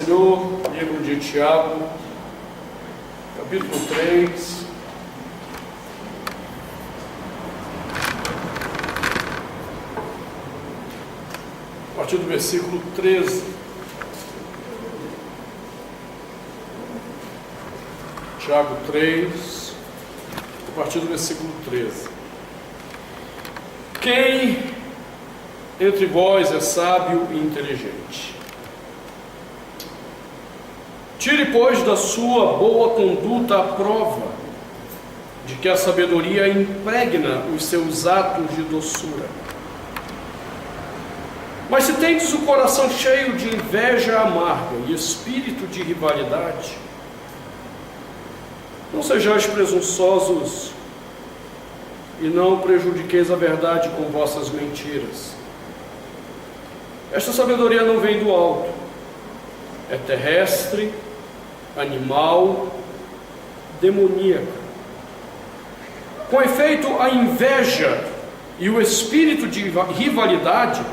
Senhor, livro de Tiago, capítulo 3. A partir do versículo 13. Tiago 3, a partir do versículo 13. Quem entre vós é sábio e inteligente? Tire, pois, da sua boa conduta a prova de que a sabedoria impregna os seus atos de doçura. Mas se tendes o coração cheio de inveja amarga e espírito de rivalidade, não sejais presunçosos e não prejudiqueis a verdade com vossas mentiras. Esta sabedoria não vem do alto, é terrestre, animal, demoníaca. Com efeito, a inveja e o espírito de rivalidade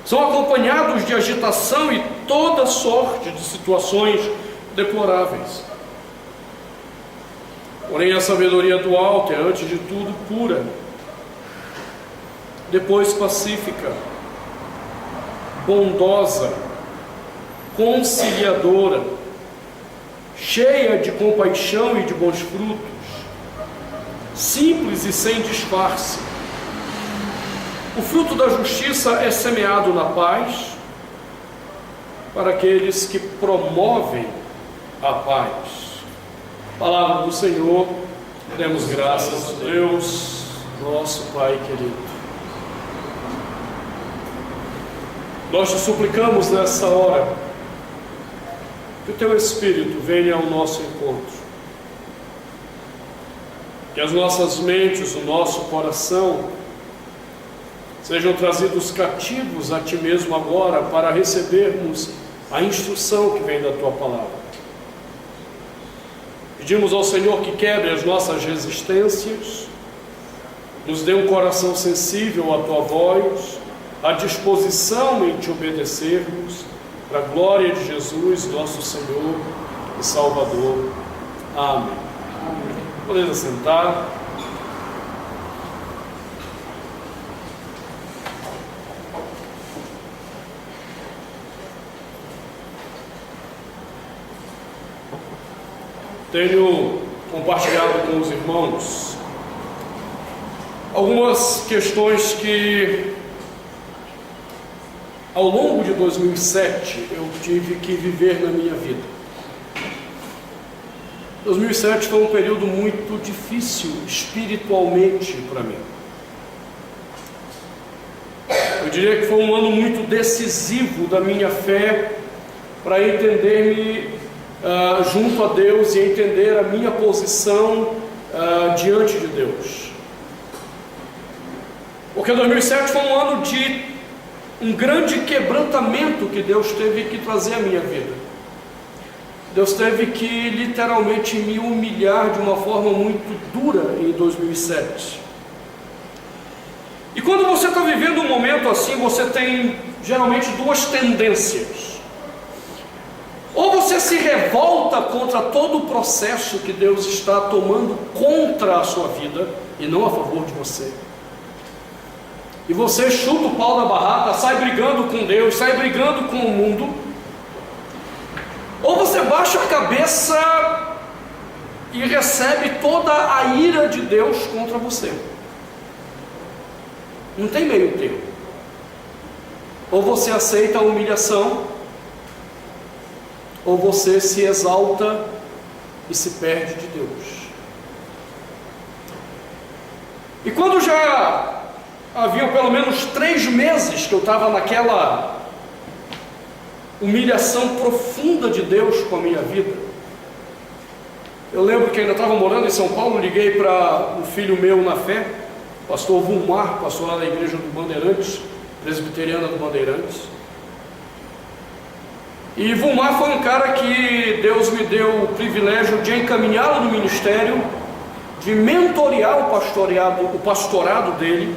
são acompanhados de agitação e toda sorte de situações deploráveis. Porém, a sabedoria do alto é, antes de tudo, pura, depois pacífica, bondosa, conciliadora, cheia de compaixão e de bons frutos, simples e sem disfarce. O fruto da justiça é semeado na paz para aqueles que promovem a paz. Palavra do Senhor, demos graças a Deus, nosso Pai querido. Nós te suplicamos nessa hora que o Teu Espírito venha ao nosso encontro, que as nossas mentes, o nosso coração sejam trazidos cativos a Ti mesmo agora para recebermos a instrução que vem da Tua palavra. Pedimos ao Senhor que quebre as nossas resistências, nos dê um coração sensível à Tua voz, à disposição em Te obedecermos, para a glória de Jesus, nosso Senhor e Salvador. Amém. Podemos assentar. Tenho compartilhado com os irmãos algumas questões que ao longo de 2007 eu tive que viver na minha vida. 2007 foi um período muito difícil espiritualmente para mim. Eu diria que foi um ano muito decisivo da minha fé para entender-me junto a Deus e entender a minha posição diante de Deus. Porque 2007 foi um ano de um grande quebrantamento que Deus teve que trazer à minha vida. Deus teve que literalmente me humilhar de uma forma muito dura em 2007. E quando você está vivendo um momento assim, você tem geralmente duas tendências. Ou você se revolta contra todo o processo que Deus está tomando contra a sua vida e não a favor de você. E você chuta o pau da barraca, sai brigando com Deus, sai brigando com o mundo. Ou você baixa a cabeça e recebe toda a ira de Deus contra você. Não tem meio termo. Ou você aceita a humilhação, ou você se exalta e se perde de Deus. E quando já haviam pelo menos 3 meses que eu estava naquela humilhação profunda de Deus com a minha vida, eu lembro que ainda estava morando em São Paulo, liguei para um filho meu na fé, pastor Vulmar, pastor lá da igreja do Bandeirantes, presbiteriana do Bandeirantes. E Vulmar foi um cara que Deus me deu o privilégio de encaminhá-lo no ministério, de mentorear o pastorado dele.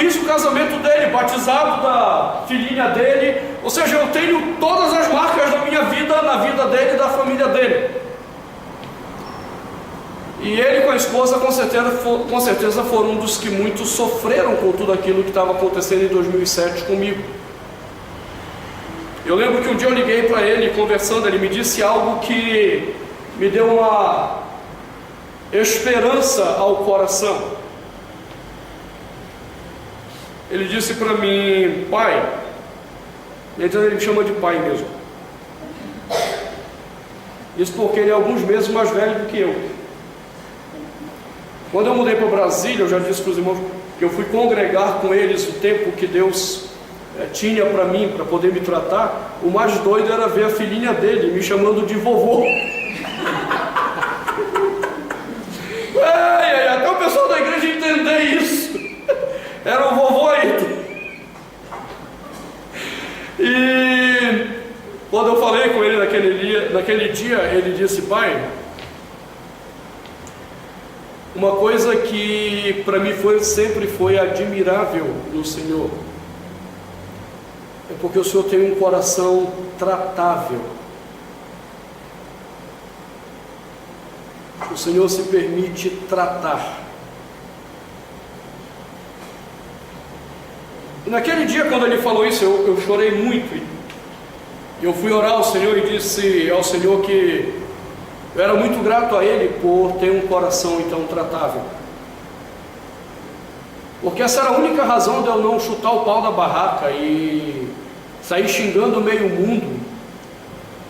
fiz o casamento dele, batizado da filhinha dele, ou seja, eu tenho todas as marcas da minha vida, na vida dele e da família dele. E ele com a esposa com certeza foram um dos que muito sofreram com tudo aquilo que estava acontecendo em 2007 comigo. Eu lembro que um dia eu liguei para ele, conversando, ele me disse algo que me deu uma esperança ao coração. Ele disse para mim: pai, então ele me chama de pai mesmo. Isso porque ele é alguns meses mais velho do que eu. Quando eu mudei para Brasília, eu já disse para os irmãos que eu fui congregar com eles o tempo que Deus tinha para mim, para poder me tratar. O mais doido era ver a filhinha dele me chamando de vovô. Até o pessoal da igreja entender isso. Era o vovô aí. E quando eu falei com ele naquele dia, ele disse: pai, uma coisa que para mim sempre foi admirável no Senhor é porque o Senhor tem um coração tratável. O Senhor se permite tratar. E naquele dia, quando ele falou isso, eu chorei muito. Eu fui orar ao Senhor e disse ao Senhor que eu era muito grato a Ele por ter um coração então tratável. Porque essa era a única razão de eu não chutar o pau da barraca e sair xingando meio mundo.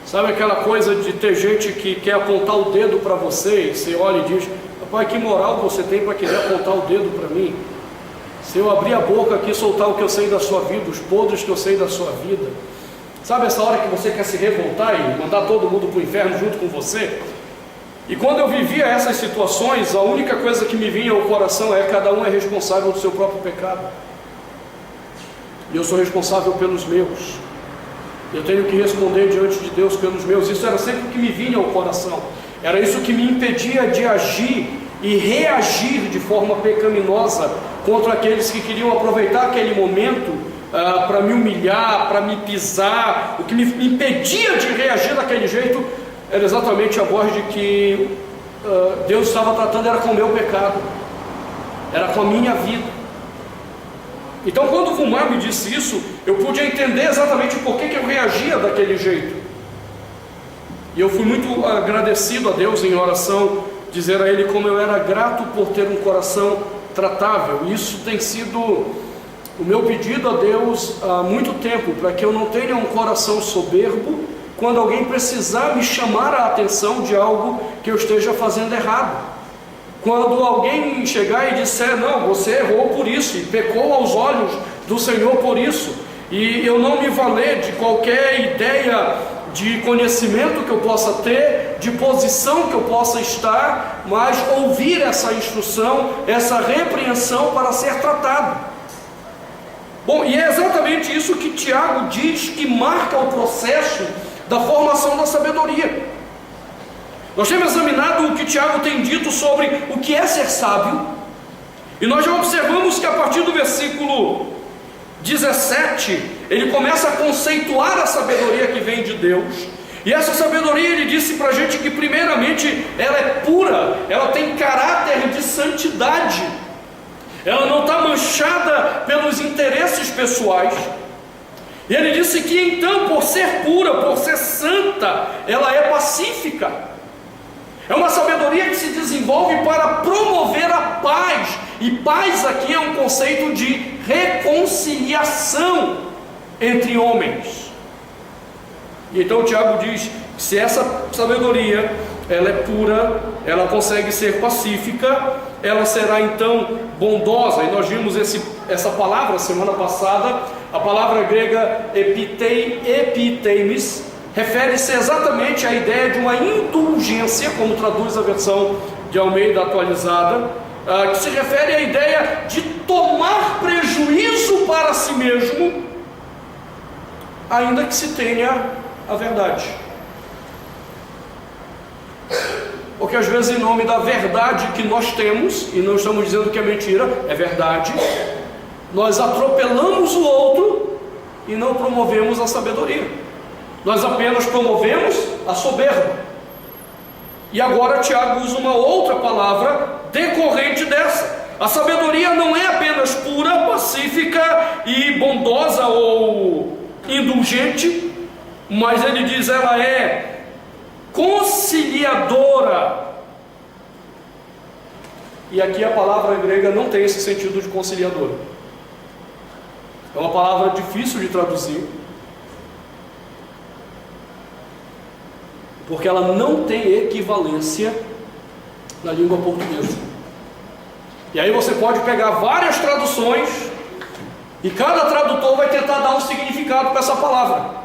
Sabe aquela coisa de ter gente que quer apontar o dedo para você e você olha e diz: rapaz, que moral você tem para querer apontar o dedo para mim? Se eu abrir a boca aqui e soltar o que eu sei da sua vida, os podres que eu sei da sua vida. Sabe essa hora que você quer se revoltar e mandar todo mundo para o inferno junto com você? E quando eu vivia essas situações, a única coisa que me vinha ao coração é: cada um é responsável do seu próprio pecado. E eu sou responsável pelos meus. Eu tenho que responder diante de Deus pelos meus. Isso era sempre o que me vinha ao coração. Era isso que me impedia de agir e reagir de forma pecaminosa contra aqueles que queriam aproveitar aquele momento para me humilhar, para me pisar. O que me impedia de reagir daquele jeito era exatamente a voz de que Deus estava tratando era com o meu pecado, era com a minha vida. Então, quando o Vumar me disse isso, eu pude entender exatamente por que eu reagia daquele jeito. E eu fui muito agradecido a Deus em oração, dizer a Ele como eu era grato por ter um coração tratável. Isso tem sido o meu pedido a Deus há muito tempo, para que eu não tenha um coração soberbo quando alguém precisar me chamar a atenção de algo que eu esteja fazendo errado. Quando alguém chegar e disser: não, você errou por isso e pecou aos olhos do Senhor por isso, e eu não me valer de qualquer ideia de conhecimento que eu possa ter, de posição que eu possa estar, mas ouvir essa instrução, essa repreensão para ser tratado. Bom, e é exatamente isso que Tiago diz que marca o processo da formação da sabedoria. Nós temos examinado o que Tiago tem dito sobre o que é ser sábio, e nós já observamos que a partir do versículo 17, ele começa a conceituar a sabedoria que vem de Deus. E essa sabedoria, ele disse para a gente que primeiramente ela é pura, ela tem caráter de santidade, ela não está manchada pelos interesses pessoais. E ele disse que então, por ser pura, por ser santa, ela é pacífica. É uma sabedoria que se desenvolve para promover a paz. E paz aqui é um conceito de reconciliação entre homens. E então o Tiago diz que se essa sabedoria ela é pura, ela consegue ser pacífica, ela será então bondosa. E nós vimos essa palavra semana passada, a palavra grega epiteimes, refere-se exatamente à ideia de uma indulgência, como traduz a versão de Almeida atualizada, que se refere à ideia de tomar prejuízo para si mesmo, ainda que se tenha a verdade. Porque às vezes, em nome da verdade que nós temos, e não estamos dizendo que é mentira, é verdade, Nós atropelamos o outro e não promovemos a sabedoria. Nós apenas promovemos a soberba. E agora Tiago usa uma outra palavra decorrente dessa. A sabedoria não é apenas pura, pacífica e bondosa ou indulgente, mas ele diz ela é conciliadora. E aqui a palavra grega não tem esse sentido de conciliadora. É uma palavra difícil de traduzir, porque ela não tem equivalência na língua portuguesa. E aí você pode pegar várias traduções e cada tradutor vai tentar dar um significado para essa palavra.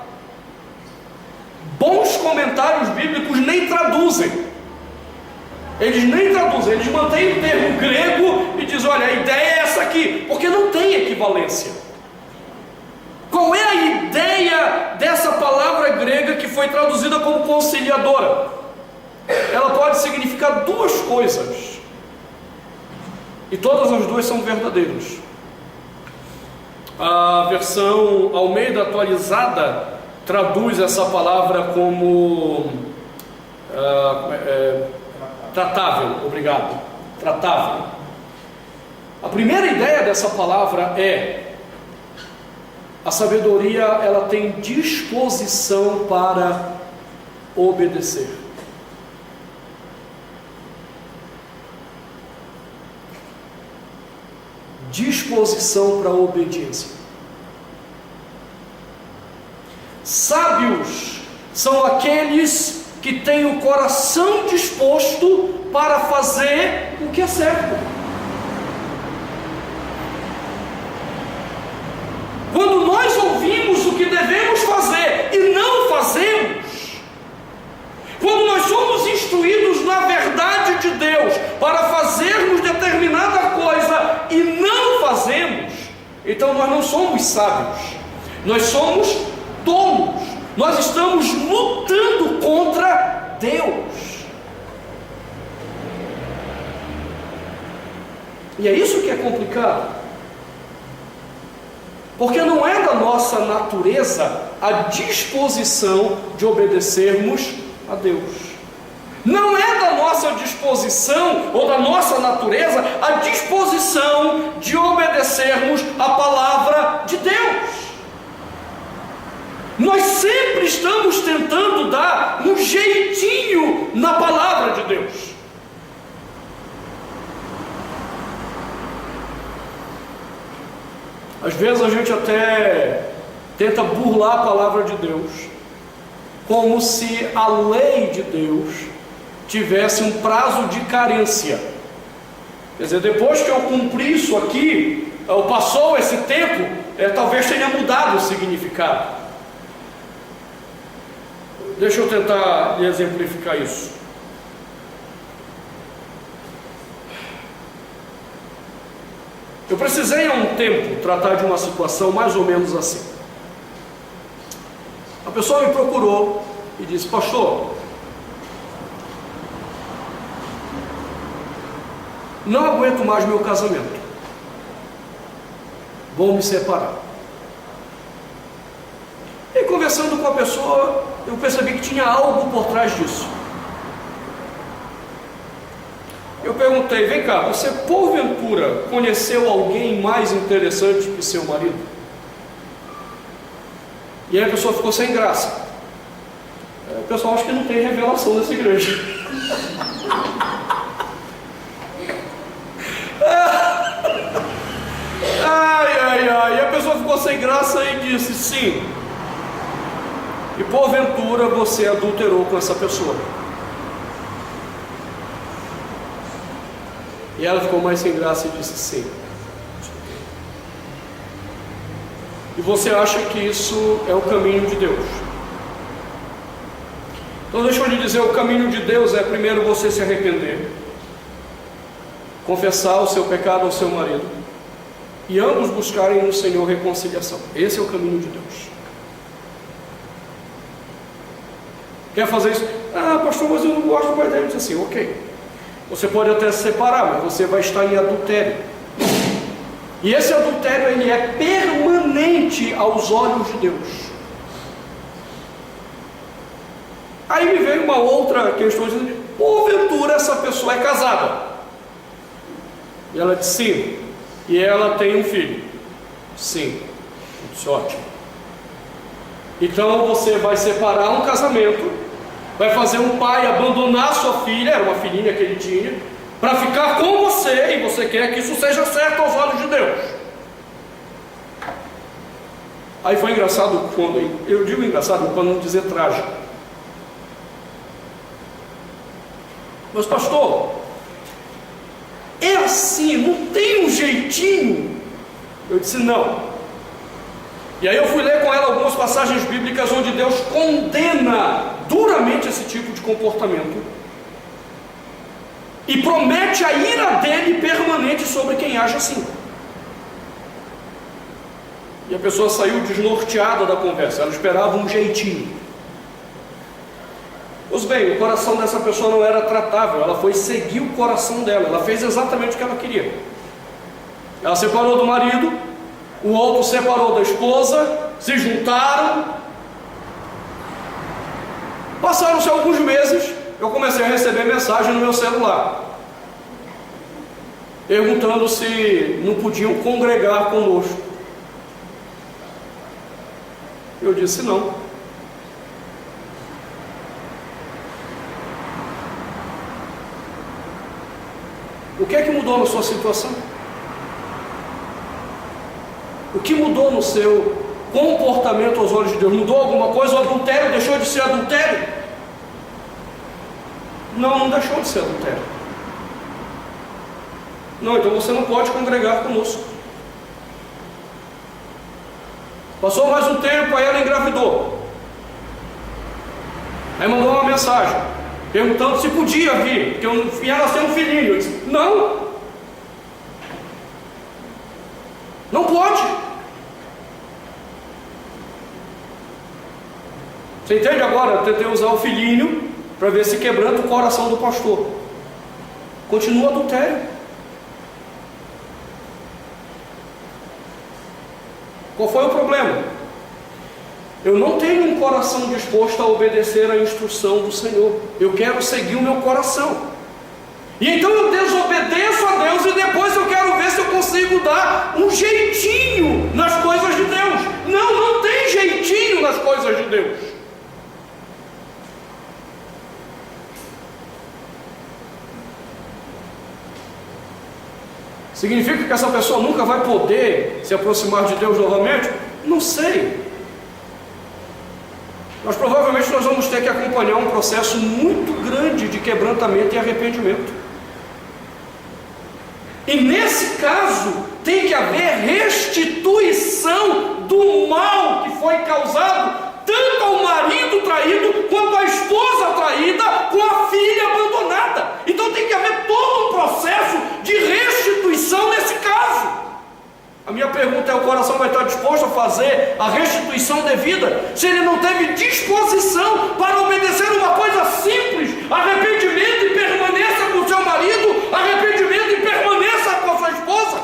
Bons comentários bíblicos nem traduzem. Eles nem traduzem, eles mantêm o termo grego e dizem, olha, a ideia é essa aqui, porque não tem equivalência. Qual é a ideia dessa palavra grega que foi traduzida como conciliadora? Ela pode significar duas coisas, e todas as duas são verdadeiras. A versão Almeida atualizada traduz essa palavra como tratável, obrigado, tratável. A primeira ideia dessa palavra é: a sabedoria, ela tem disposição para obedecer. Disposição para a obediência. Sábios são aqueles que têm o coração disposto para fazer o que é certo. Quando nós ouvimos o que devemos fazer e não fazemos, quando nós somos instruídos na verdade de Deus para fazermos determinada coisa e não fazemos, então nós não somos sábios, nós somos tolos, nós estamos lutando contra Deus. E é isso que é complicado, porque não é da nossa natureza a disposição de obedecermos a Deus. Não é da nossa disposição ou da nossa natureza a disposição de obedecermos a palavra de Deus. Nós sempre estamos tentando dar um jeitinho na palavra de Deus. Às vezes a gente até tenta burlar a palavra de Deus, como se a lei de Deus tivesse um prazo de carência. Quer dizer, depois que eu cumpri isso aqui, passou esse tempo, talvez tenha mudado o significado. Deixa eu tentar exemplificar isso. Eu precisei há um tempo tratar de uma situação mais ou menos assim. A pessoa me procurou e disse: pastor, não aguento mais meu casamento, vou me separar. E conversando com a pessoa, eu percebi que tinha algo por trás disso. Eu perguntei: vem cá, você porventura conheceu alguém mais interessante que seu marido? E aí a pessoa ficou sem graça. O pessoal acha que não tem revelação nessa igreja. E a pessoa ficou sem graça e disse: sim. E porventura você adulterou com essa pessoa? E ela ficou mais sem graça e disse: sim. E você acha que isso é o caminho de Deus? Então deixa eu lhe dizer, o caminho de Deus é primeiro você se arrepender, confessar o seu pecado ao seu marido, e ambos buscarem no Senhor reconciliação. Esse é o caminho de Deus. Quer fazer isso? Ah, pastor, mas eu não gosto do pai dele. Diz assim: ok, você pode até se separar, mas você vai estar em adultério. E esse adultério, ele é permanente aos olhos de Deus. Aí me veio uma outra questão, dizendo: porventura essa pessoa é casada? E ela disse: sim. E ela tem um filho? Sim. Isso é ótimo. Então você vai separar um casamento, vai fazer um pai abandonar sua filha, era uma filhinha que ele tinha, para ficar com você, e você quer que isso seja certo aos olhos de Deus. Aí foi engraçado quando, eu digo engraçado para não dizer trágico. Mas pastor, é assim, não tem um jeitinho? Eu disse: não. E aí eu fui ler com ela algumas passagens bíblicas onde Deus condena duramente esse tipo de comportamento e promete a ira dele permanente sobre quem age assim. E a pessoa saiu desnorteada da conversa, ela esperava um jeitinho. Pois bem, o coração dessa pessoa não era tratável, ela foi seguir o coração dela, ela fez exatamente o que ela queria. Ela separou do marido, o outro separou da esposa, se juntaram. Passaram-se alguns meses, eu comecei a receber mensagem no meu celular, perguntando se não podiam congregar conosco. Eu disse: não. O que é que mudou na sua situação? O que mudou no seu comportamento aos olhos de Deus? Mudou alguma coisa? O adultério deixou de ser adultério? Não, não deixou de ser adultério. Não, então você não pode congregar conosco. Passou mais um tempo, aí ela engravidou. Aí mandou uma mensagem perguntando se podia vir, porque ia nascer um filhinho. Eu disse: não, não pode. Você entende agora? Eu tentei usar o filhinho para ver se quebranta o coração do pastor. Continua adultério. Qual foi o problema? Eu não tenho um coração disposto a obedecer à instrução do Senhor. Eu quero seguir o meu coração. E então eu desobedeço a Deus e depois eu quero ver se eu consigo dar um jeitinho nas coisas de Deus. Não, não tem jeitinho nas coisas de Deus. Significa que essa pessoa nunca vai poder se aproximar de Deus novamente? Não sei. Mas provavelmente nós vamos ter que acompanhar um processo muito grande de quebrantamento e arrependimento. E nesse caso, tem que haver restituição do mal que foi causado tanto ao marido traído, quanto à esposa traída, com a filha abandonada. Então tem que haver todo um processo de restituição nesse caso. A minha pergunta é: o coração vai estar disposto a fazer a restituição devida, se ele não teve disposição para obedecer uma coisa simples: arrependimento e permaneça com o seu marido, arrependimento e permaneça com a sua esposa?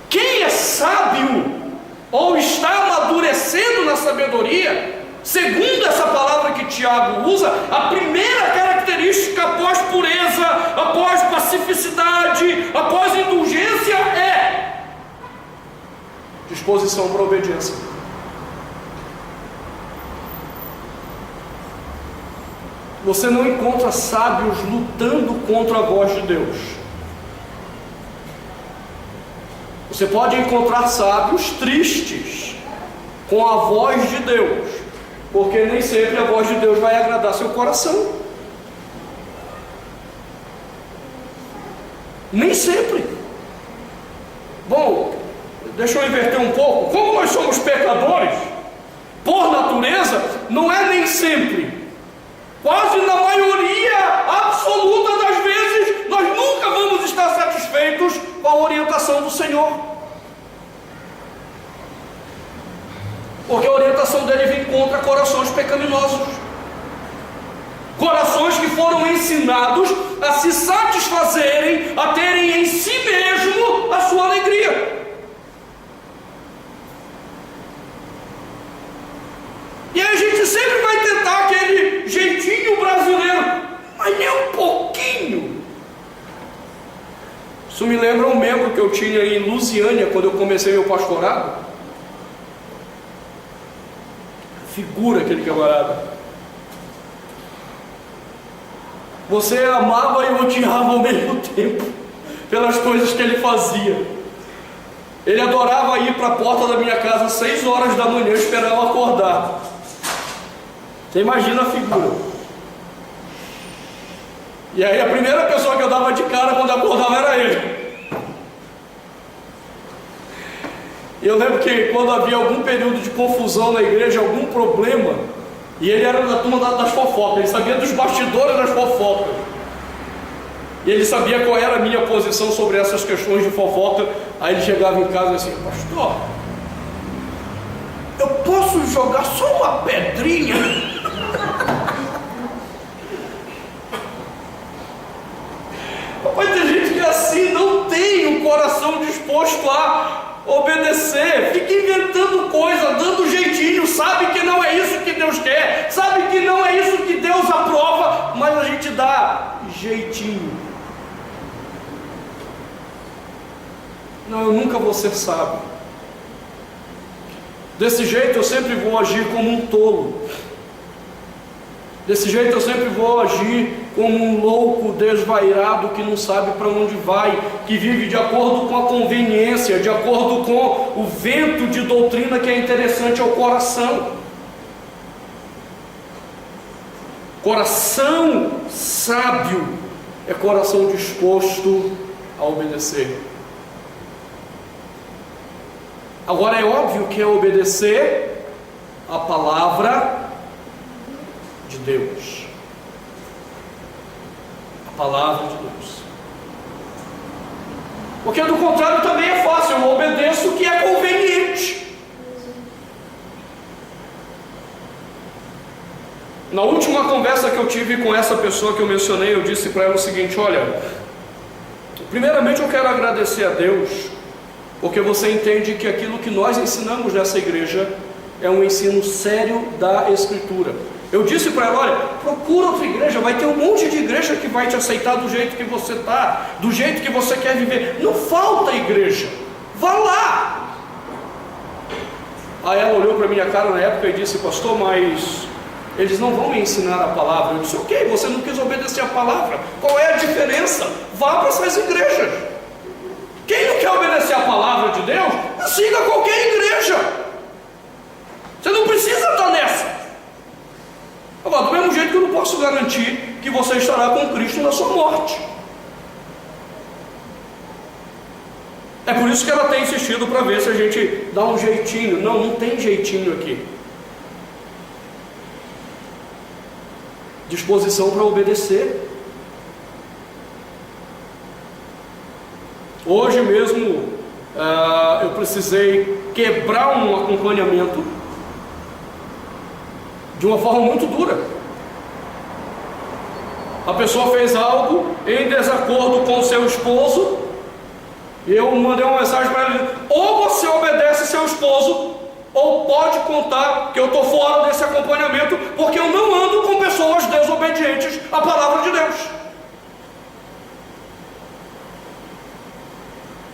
Quem é sábio ou está amadurecendo na sabedoria, segundo essa palavra que Tiago usa, a primeira característica após pureza, após pacificidade, após indulgência é disposição para a obediência. Você não encontra sábios lutando contra a voz de Deus. Você pode encontrar sábios tristes com a voz de Deus, porque nem sempre a voz de Deus vai agradar seu coração. Nem sempre. Bom, deixa eu inverter um pouco. Como nós somos pecadores, por natureza, não é nem sempre. Quase na maioria absoluta das vezes, nós nunca vamos estar satisfeitos com a orientação do Senhor. Porque a orientação dele vem contra corações pecaminosos. Corações que foram ensinados a se satisfazerem, a terem em si mesmo a sua alegria. E aí a gente sempre vai tentar aquele jeitinho brasileiro, mas nem um pouquinho. Isso me lembra um membro que eu tinha em Lusiânia, quando eu comecei meu pastorado. Figura aquele camarada. Você amava e odiava ao mesmo tempo, pelas coisas que ele fazia. Ele adorava ir para a porta da minha casa às 6 horas da manhã, esperar eu acordar. Você imagina a figura. E aí a primeira pessoa que eu dava de cara quando eu acordava era ele. E eu lembro que quando havia algum período de confusão na igreja, algum problema, e ele era da turma das fofocas, ele sabia dos bastidores das fofocas. E ele sabia qual era a minha posição sobre essas questões de fofoca. Aí ele chegava em casa e assim: pastor, eu posso jogar só uma pedrinha? Papai, tem gente que assim não tem o coração disposto a obedecer, fica inventando coisa, dando jeitinho, sabe que não é isso que Deus quer, sabe que não é isso que Deus aprova, mas a gente dá jeitinho. Não, eu nunca vou ser sábio. Desse jeito eu sempre vou agir como um tolo. Desse jeito eu sempre vou agir como um louco desvairado que não sabe para onde vai, que vive de acordo com a conveniência, de acordo com o vento de doutrina que é interessante ao coração. Coração sábio é coração disposto a obedecer. Agora é óbvio que é obedecer a palavra de Deus. A palavra de Deus. Porque do contrário também é fácil, eu obedeço o que é conveniente. Na última conversa que eu tive com essa pessoa que eu mencionei, eu disse para ela o seguinte: olha, primeiramente eu quero agradecer a Deus, porque você entende que aquilo que nós ensinamos nessa igreja é um ensino sério da Escritura. Eu disse para ela: olha, procura outra igreja, vai ter um monte de igreja que vai te aceitar do jeito que você está, do jeito que você quer viver. Não falta igreja, vá lá. Aí ela olhou para minha cara na época e disse: pastor, mas eles não vão me ensinar a palavra. Eu disse: ok, você não quis obedecer a palavra, qual é a diferença? Vá para essas igrejas. Quem não quer obedecer a palavra de Deus, siga qualquer igreja. Você não precisa estar nessa. Agora, do mesmo jeito que eu não posso garantir que você estará com Cristo na sua morte. É por isso que ela tem insistido para ver se a gente dá um jeitinho. Não, não tem jeitinho aqui. Disposição para obedecer. Hoje mesmo eu precisei quebrar um acompanhamento de uma forma muito dura. A pessoa fez algo em desacordo com o seu esposo, e eu mandei uma mensagem para ele: ou você obedece seu esposo, ou pode contar que eu estou fora desse acompanhamento, porque eu não ando com pessoas desobedientes à palavra de Deus.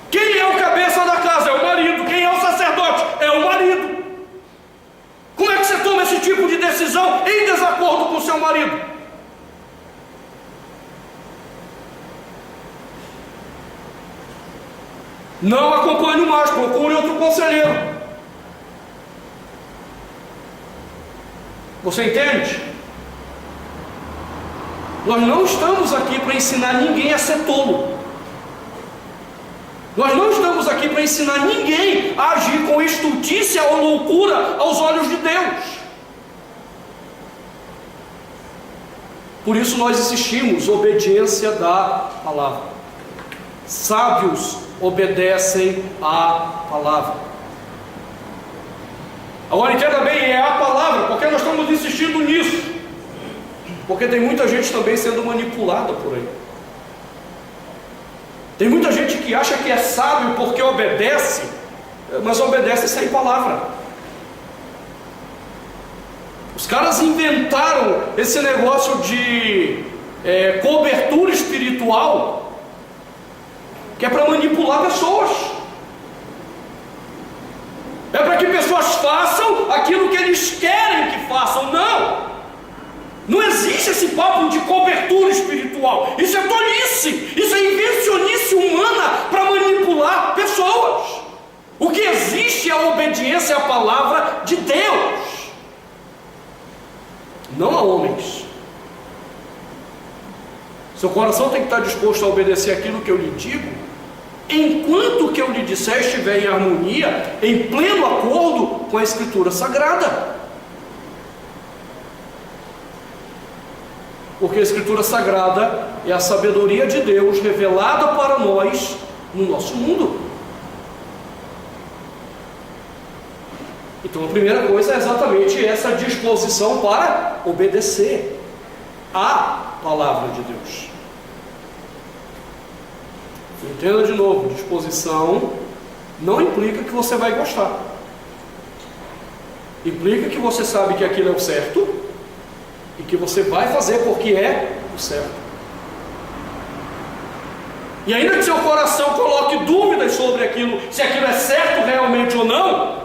Quem é o cabeça da casa? É o marido. Quem é o sacerdote? É o marido. Como é que você toma esse tipo de decisão em desacordo com o seu marido? Não acompanhe mais, procure outro conselheiro. Você entende? Nós não estamos aqui para ensinar ninguém a ser tolo. Nós não estamos aqui para ensinar ninguém a agir com estultícia ou loucura aos olhos de Deus. Por isso nós insistimos: obediência da palavra. Sábios obedecem à palavra. Agora entenda bem, é a palavra, porque nós estamos insistindo nisso. Porque tem muita gente também sendo manipulada por aí. Tem muita gente que acha que é sábio porque obedece, mas obedece sem palavra. Os caras inventaram esse negócio de cobertura espiritual, que é para manipular pessoas. É para que pessoas façam aquilo que eles querem que façam. Não existe esse papo de cobertura espiritual. Isso é tolice, isso é invencionice humana para manipular pessoas. O que existe é a obediência à palavra de Deus, não a homens. Seu coração tem que estar disposto a obedecer aquilo que eu lhe digo, enquanto o que eu lhe disser estiver em harmonia, em pleno acordo com a Escritura Sagrada. Porque a Escritura Sagrada é a sabedoria de Deus revelada para nós no nosso mundo. Então a primeira coisa é exatamente essa disposição para obedecer à palavra de Deus. Entenda de novo, disposição não implica que você vai gostar. Implica que você sabe que aquilo é o certo e que você vai fazer porque é o certo. E ainda que seu coração coloque dúvidas sobre aquilo, se aquilo é certo realmente ou não,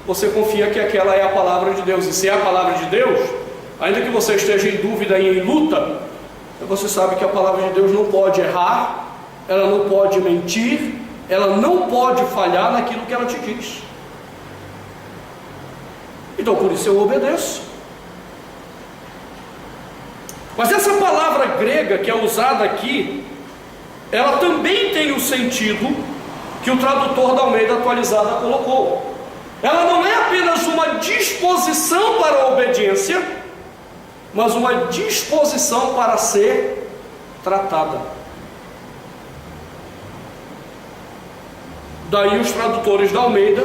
você confia que aquela é a palavra de Deus. E se é a palavra de Deus, ainda que você esteja em dúvida e em luta, você sabe que a palavra de Deus não pode errar, ela não pode mentir, ela não pode falhar naquilo que ela te diz. Então por isso eu obedeço. Mas essa palavra grega que é usada aqui, ela também tem o sentido que o tradutor da Almeida Atualizada colocou. Ela não é apenas uma disposição para a obediência, mas uma disposição para ser tratada. Daí os tradutores da Almeida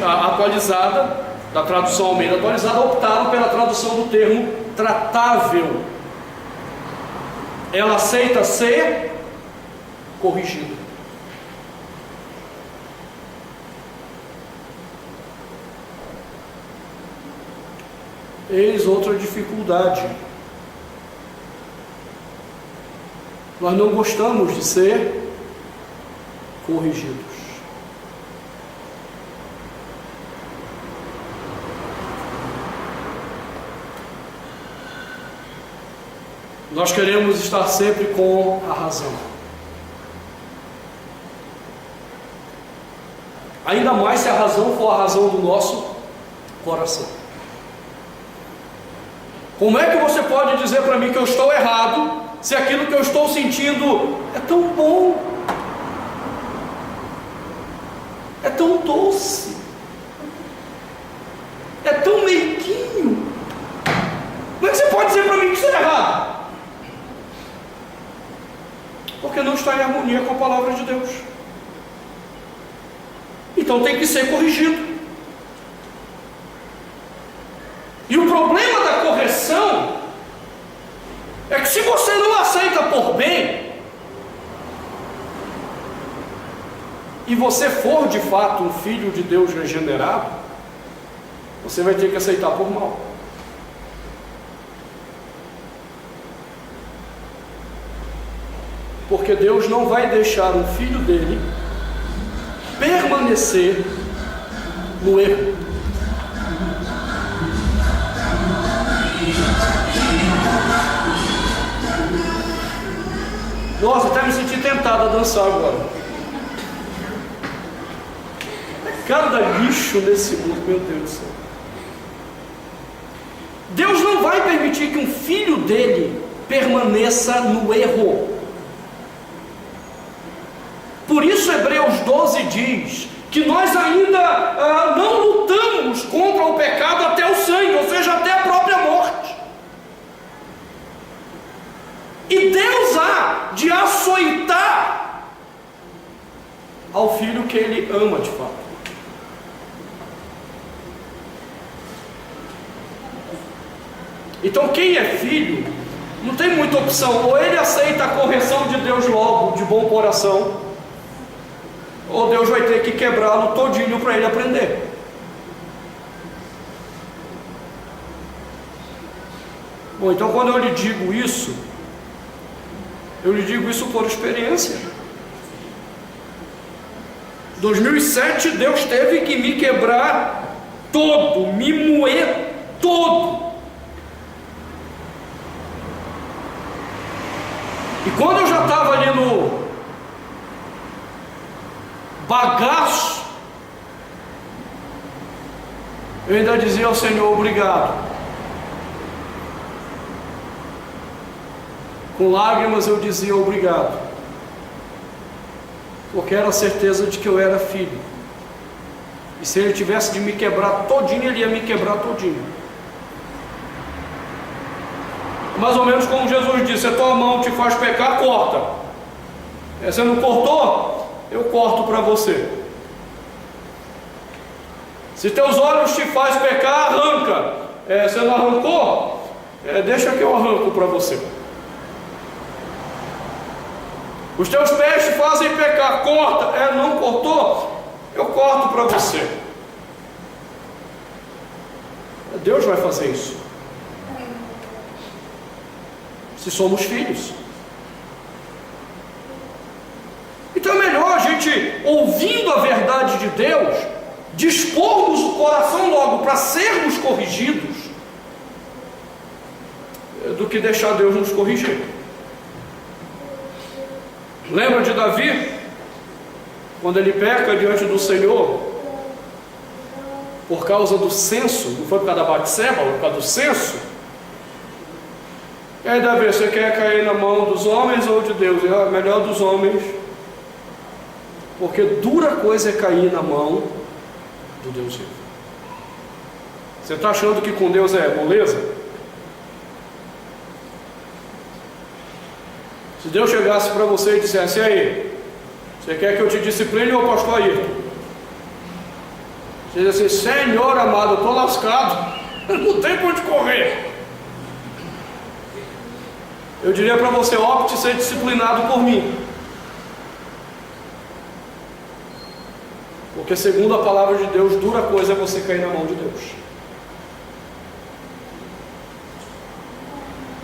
Atualizada, da tradução Almeida Atualizada, optaram pela tradução do termo tratável. Ela aceita ser corrigida. Eis outra dificuldade. Nós não gostamos de ser corrigidos. Nós queremos estar sempre com a razão. Ainda mais se a razão for a razão do nosso coração. Como é que você pode dizer para mim que eu estou errado, se aquilo que eu estou sentindo é tão bom, é tão doce, é tão meiguinho? Como é que você pode dizer para mim que isso é errado? Porque não está em harmonia com a palavra de Deus. Então tem que ser corrigido. E o problema da correção é que se você não aceita por bem, e você for de fato um filho de Deus regenerado, você vai ter que aceitar por mal. Porque Deus não vai deixar um filho dele permanecer no erro. Nossa, até me senti tentado a dançar agora. Cada lixo nesse mundo, meu Deus do céu. Deus não vai permitir que um filho dele permaneça no erro. Por isso Hebreus 12 diz que nós ainda não lutamos contra o pecado até o sangue, ou seja, até a própria morte. E Deus há de açoitar ao filho que ele ama de fato. Então quem é filho não tem muita opção, ou ele aceita a correção de Deus logo, de bom coração, ou Deus vai ter que quebrá-lo todinho para ele aprender. Bom, então quando eu lhe digo isso, eu lhe digo isso por experiência. Em 2007 Deus teve que me quebrar todo, me moer todo. E quando eu já estava ali no bagaço, eu ainda dizia ao Senhor obrigado. Com lágrimas eu dizia obrigado, porque era a certeza de que eu era filho. E se ele tivesse de me quebrar todinho, ele ia me quebrar todinho. Mais ou menos como Jesus disse: se a tua mão te faz pecar, corta. Você não cortou? Eu corto para você. Se teus olhos te faz pecar, arranca. Você não arrancou? Deixa que eu arranco para você. Os teus pés te fazem pecar, corta. Não cortou? Eu corto para você. Deus vai fazer isso, se somos filhos. Então é melhor a gente, ouvindo a verdade de Deus, dispormos o coração logo para sermos corrigidos, do que deixar Deus nos corrigir. Lembra de Davi? Quando ele peca diante do Senhor, por causa do censo, não foi por causa da Batseba, foi por causa do censo. E aí Davi, você quer cair na mão dos homens ou de Deus? Melhor dos homens, porque dura coisa é cair na mão do Deus vivo. Você está achando que com Deus é moleza? Se Deus chegasse para você e dissesse: e aí, você quer que eu te discipline ou pastor Ayrton? Você diz assim: Senhor amado, eu estou lascado, não tem para onde correr. Eu diria para você: opte ser disciplinado por mim, porque segundo a palavra de Deus, dura coisa é você cair na mão de Deus.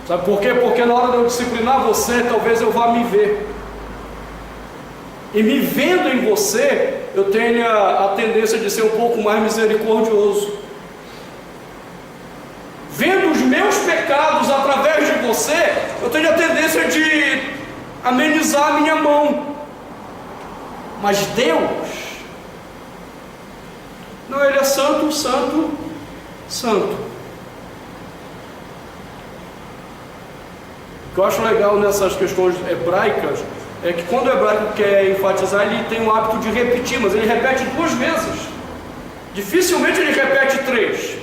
Sabe por quê? Porque na hora de eu disciplinar você, talvez eu vá me ver, e me vendo em você, eu tenha a tendência de ser um pouco mais misericordioso. Vendo os meus pecados através de você, eu tenho a tendência de amenizar a minha mão. Mas Deus, não, Ele é santo, santo, santo. O que eu acho legal nessas questões hebraicas é que quando o hebraico quer enfatizar, ele tem o hábito de repetir, mas ele repete 2 vezes. Dificilmente ele repete 3.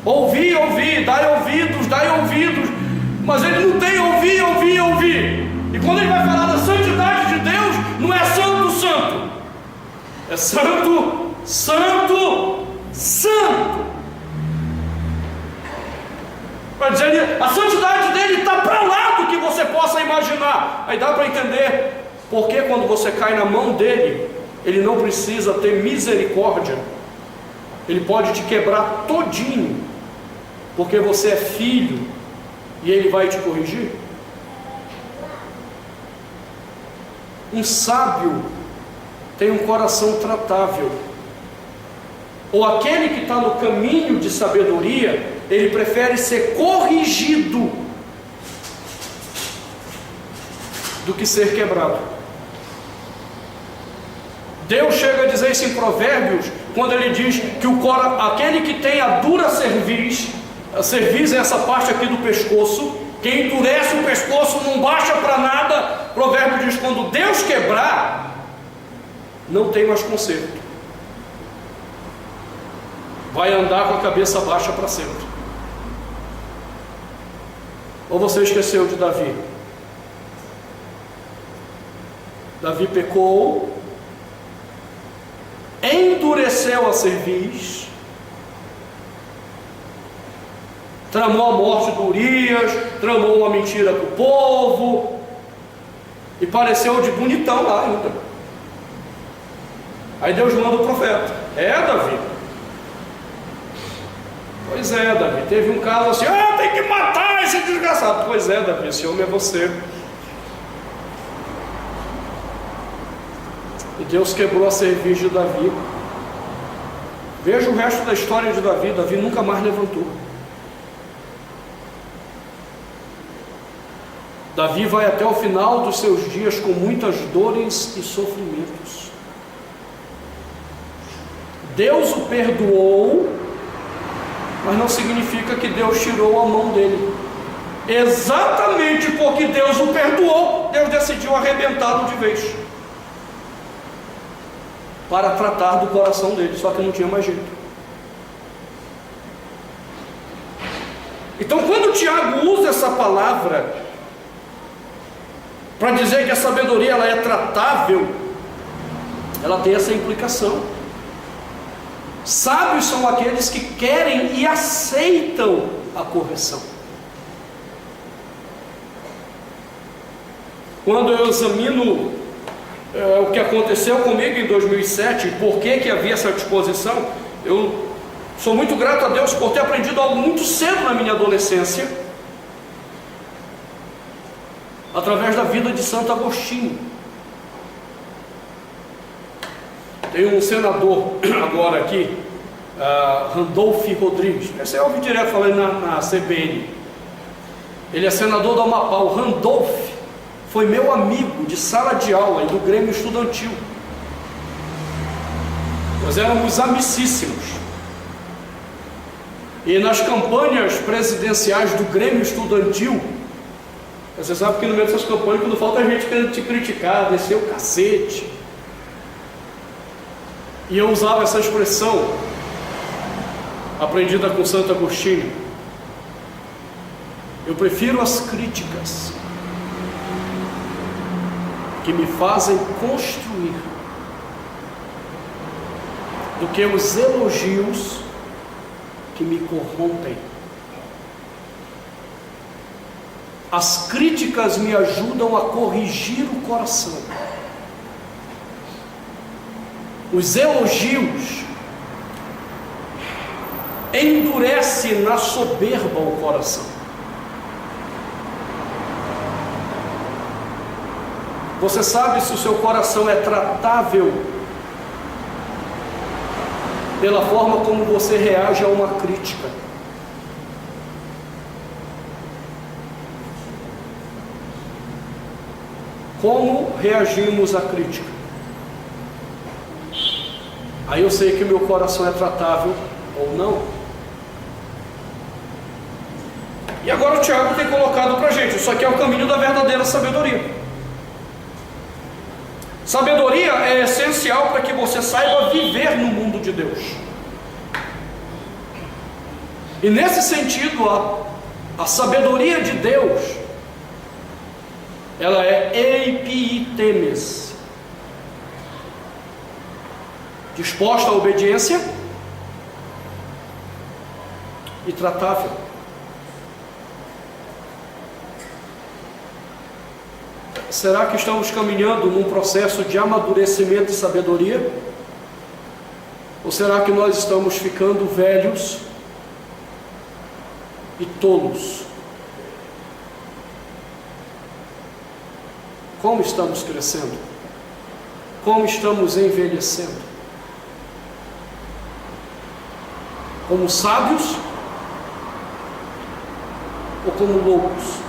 Ouvi, ouvi, dai ouvidos, mas ele não tem ouvir. E quando ele vai falar da santidade de Deus, não é santo, santo, é santo, santo, santo. Para dizer, a santidade dele está para lá do que você possa imaginar. Aí dá para entender porque quando você cai na mão dele, ele não precisa ter misericórdia, ele pode te quebrar todinho, porque você é filho e ele vai te corrigir. Um sábio tem um coração tratável, ou aquele que está no caminho de sabedoria, ele prefere ser corrigido do que ser quebrado. Deus chega a dizer isso em Provérbios, quando ele diz que aquele que tem a dura cerviz, a cerviz é essa parte aqui do pescoço, quem endurece o pescoço não baixa para nada. Provérbio diz: quando Deus quebrar, não tem mais conserto, vai andar com a cabeça baixa para sempre. Ou você esqueceu de Davi? Davi pecou, endureceu a cerviz, tramou a morte do Urias, tramou uma mentira para o povo, e pareceu de bonitão lá ainda. Aí Deus manda o profeta: Davi. Pois é, Davi. Teve um caso assim: tem que matar esse desgraçado. Pois é, Davi, esse homem é você. E Deus quebrou a cerviz de Davi. Veja o resto da história de Davi. Davi nunca mais levantou. Davi vai até o final dos seus dias com muitas dores e sofrimentos. Deus o perdoou, mas não significa que Deus tirou a mão dele. Exatamente porque Deus o perdoou, Deus decidiu arrebentá-lo de vez, para tratar do coração dele, só que não tinha mais jeito. Então, quando Tiago usa essa palavra para dizer que a sabedoria ela é tratável, ela tem essa implicação. Sábios são aqueles que querem e aceitam a correção. Quando eu examino o que aconteceu comigo em 2007, por que havia essa disposição, eu sou muito grato a Deus por ter aprendido algo muito cedo na minha adolescência, através da vida de Santo Agostinho. Tem um senador agora aqui, Randolph Rodrigues, esse eu ouvi direto falando na CBN, ele é senador do Amapá. O Randolph foi meu amigo de sala de aula e do Grêmio Estudantil. Nós éramos amicíssimos. E nas campanhas presidenciais do Grêmio Estudantil, você sabe que no meio dessas campanhas, quando falta gente querendo te criticar, descer o cacete, e eu usava essa expressão aprendida com Santo Agostinho: eu prefiro as críticas que me fazem construir do que os elogios que me corrompem. As críticas me ajudam a corrigir o coração. Os elogios endurecem na soberba o coração. Você sabe se o seu coração é tratável pela forma como você reage a uma crítica. Como reagimos à crítica? Aí eu sei que o meu coração é tratável ou não. E agora o Tiago tem colocado para a gente: isso aqui é o caminho da verdadeira sabedoria. Sabedoria é essencial para que você saiba viver no mundo de Deus. E nesse sentido, a sabedoria de Deus, ela é eipitemes, disposta à obediência e tratável. Será que estamos caminhando num processo de amadurecimento e sabedoria? Ou será que nós estamos ficando velhos e tolos? Como estamos crescendo? Como estamos envelhecendo? Como sábios ou como loucos?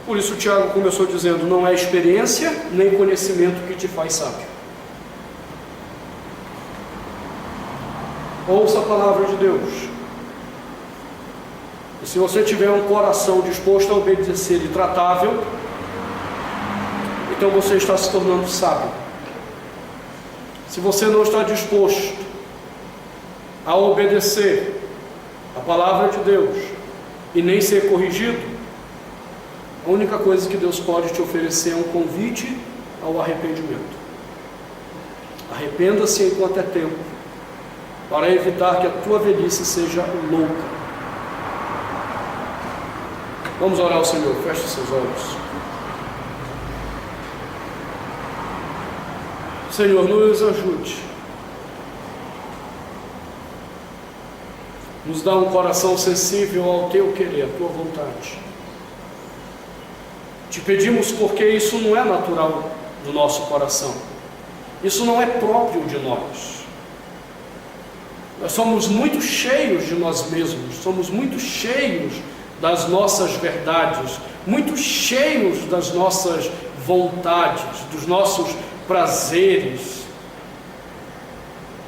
Por isso o Tiago começou dizendo: não é experiência nem conhecimento que te faz sábio. Ouça a palavra de Deus. E se você tiver um coração disposto a obedecer e tratável, então você está se tornando sábio. Se você não está disposto a obedecer a palavra de Deus e nem ser corrigido, a única coisa que Deus pode te oferecer é um convite ao arrependimento. Arrependa-se enquanto é tempo, para evitar que a tua velhice seja louca. Vamos orar ao Senhor, feche seus olhos. Senhor, nos ajude, nos dá um coração sensível ao teu querer, à tua vontade. Te pedimos porque isso não é natural do nosso coração, isso não é próprio de nós. Nós somos muito cheios de nós mesmos, somos muito cheios das nossas verdades, muito cheios das nossas vontades, dos nossos prazeres.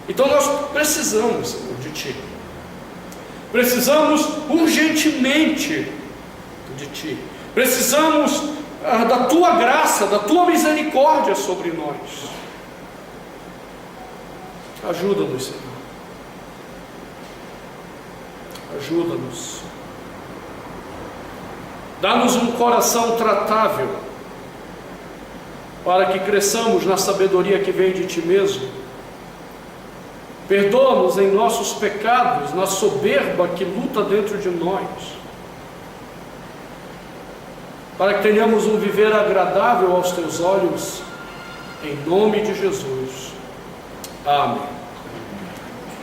Então nós precisamos, Senhor, de Ti. Precisamos urgentemente de Ti. Precisamos da Tua graça, da Tua misericórdia sobre nós. Ajuda-nos, Senhor. Ajuda-nos. Dá-nos um coração tratável, para que cresçamos na sabedoria que vem de Ti mesmo. Perdoa-nos em nossos pecados, na soberba que luta dentro de nós, para que tenhamos um viver agradável aos Teus olhos, em nome de Jesus. Amém.